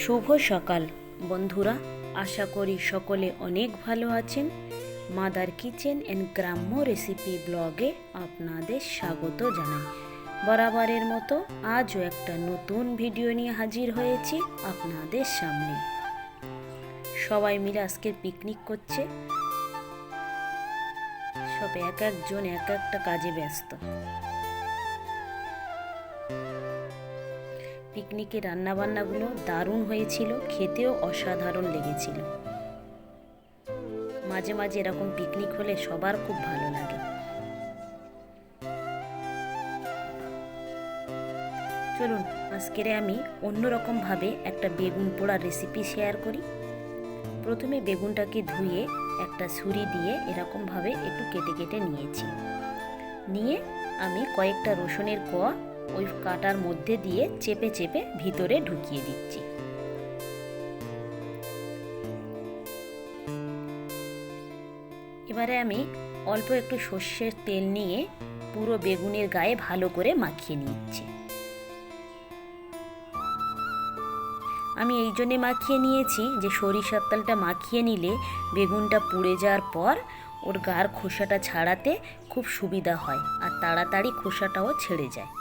শুভ সকাল বন্ধুরা, আশা করি সকলে অনেক ভালো আছেন। মাদার কিচেন অ্যান্ড গ্রাম্য রেসিপি ব্লগে আপনাদের স্বাগত জানাই। বরাবরের মতো আজও একটা নতুন ভিডিও নিয়ে হাজির হয়েছি আপনাদের সামনে। সবাই মিলে আজকে পিকনিক করছে, সব এক একজন এক একটা কাজে ব্যস্ত। পিকনিকে রান্নাবান্নাগুলো দারুণ হয়েছিল, খেতেও অসাধারণ লেগেছিল। মাঝে মাঝে এরকম পিকনিক হলে সবার খুব ভালো লাগে। চলুন আজকের আমি অন্যরকমভাবে একটা বেগুন পোড়ার রেসিপি শেয়ার করি। প্রথমে বেগুনটাকে ধুয়ে একটা ছুরি দিয়ে এরকমভাবে একটু কেটে কেটে নিয়ে আমি কয়েকটা রসুনের কোয়া ওই কাটার মধ্যে দিয়ে চেপে চেপে ভিতরে ঢুকিয়ে দিচ্ছি। এবারে আমি অল্প একটু সর্ষের তেল নিয়ে পুরো বেগুনের গায়ে ভালো করে মাখিয়ে নিচ্ছি। আমি এই জন্যে মাখিয়ে নিয়েছি যে সরিষার তেলটা মাখিয়ে নিলে বেগুনটা পুড়ে যাওয়ার পর ওর গার খোসাটা ছাড়াতে খুব সুবিধা হয় আর তাড়াতাড়ি খোসাটাও ছেড়ে যায়।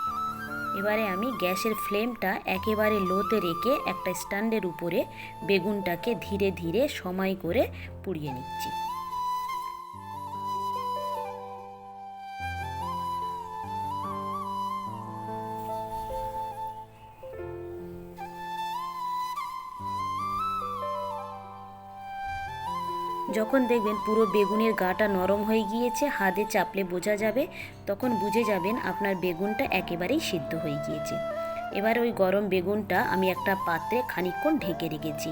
এবারে আমি গ্যাসের ফ্লেমটা একেবারে লোতে রেখে একটা স্ট্যান্ডের উপরে বেগুনটাকে ধীরে ধীরে সময় করে পুড়িয়ে নিচ্ছি। যখন দেখবেন পুরো বেগুনের গাটা নরম হয়ে গিয়েছে, হাতে চাপলে বোঝা যাবে, তখন বুঝে যাবেন আপনার বেগুনটা একেবারেই সিদ্ধ হয়ে গিয়েছে। এবার ওই গরম বেগুনটা আমি একটা পাত্রে খানিকক্ষণ ঢেকে রেখেছি।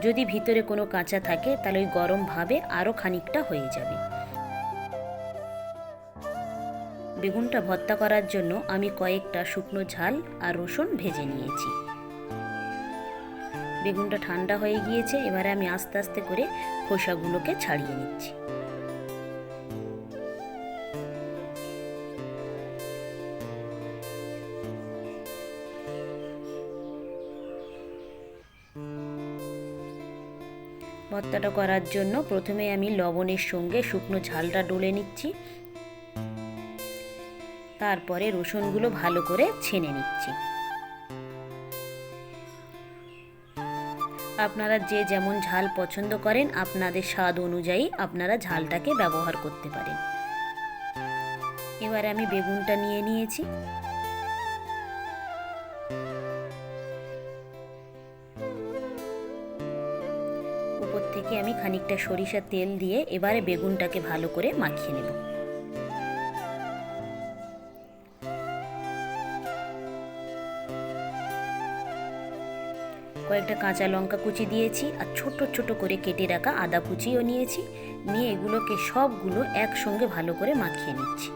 যদি ভিতরে কোনো কাঁচা থাকে তাহলে ওই গরম ভাবে আরও খানিকটা হয়ে যাবে। বেগুনটা ভর্তা করার জন্য আমি কয়েকটা শুকনো ঝাল আর রসুন ভেজে নিয়েছি। বেগুনটা ঠান্ডা হয়ে গিয়েছে, এবারে আমি আস্তে আস্তে করে খোসাগুলোকে ছাড়িয়ে নিচ্ছি। ভর্তাটা করার জন্য প্রথমে আমি লবণের সঙ্গে শুকনো ঝালটা ডলে নিচ্ছি, তারপরে রসুনগুলো ভালো করে ছেনে নিচ্ছি। আপনারা যে যেমন ঝাল পছন্দ করেন আপনাদের স্বাদ অনুযায়ী আপনারা ঝালটাকে ব্যবহার করতে পারেন। এবারে আমি বেগুনটা নিয়ে নিয়েছি। উপর থেকে আমি খানিকটা সরিষার তেল দিয়ে এবারে বেগুনটাকে ভালো করে মাখিয়ে নেব। কয়েকটা কাঁচা লঙ্কা কুচি দিয়েছি আর ছোট ছোট করে কেটে রাখা আদা কুচিও নিয়েছি। নিয়ে এগুলোকে সবগুলো একসঙ্গে ভালো করে মাখিয়ে নিচ্ছি।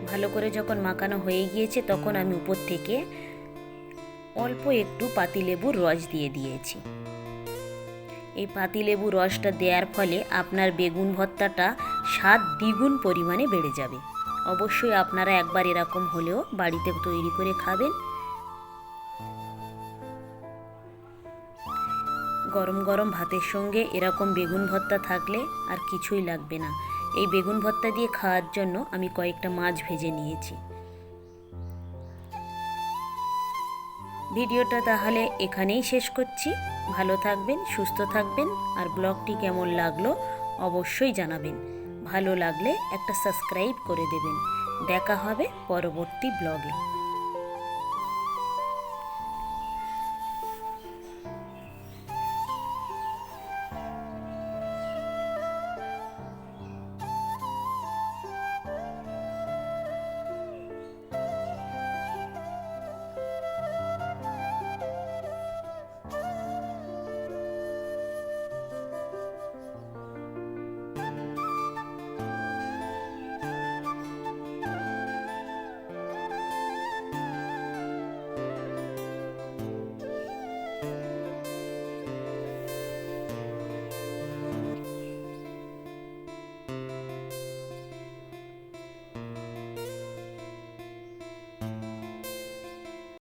ভালো করে যখন মাখানো হয়ে গিয়েছে তখন আমি উপর থেকে অল্প একটু পাতিলেবুর রস দিয়ে দিয়েছি। এই পাতিলেবু রসটা দেওয়ার ফলে আপনার বেগুন ভর্তাটা স্বাদ দ্বিগুণ পরিমাণে বেড়ে যাবে। অবশ্যই আপনারা একবার এরকম হলেও বাড়িতে তৈরি করে খাবেন। গরম গরম ভাতের সঙ্গে এরকম বেগুন ভর্তা থাকলে আর কিছুই লাগবে না। এই বেগুন ভর্তা দিয়ে খাওয়ার জন্য আমি কয়েকটা মাছ ভেজে নিয়েছি। ভিডিওটা তাহলে এখানেই শেষ করছি। ভালো থাকবেন, সুস্থ থাকবেন, আর ব্লগটি কেমন লাগলো অবশ্যই জানাবেন। ভালো লাগলে একটা সাবস্ক্রাইব করে দেবেন। দেখা হবে পরবর্তী ব্লগে।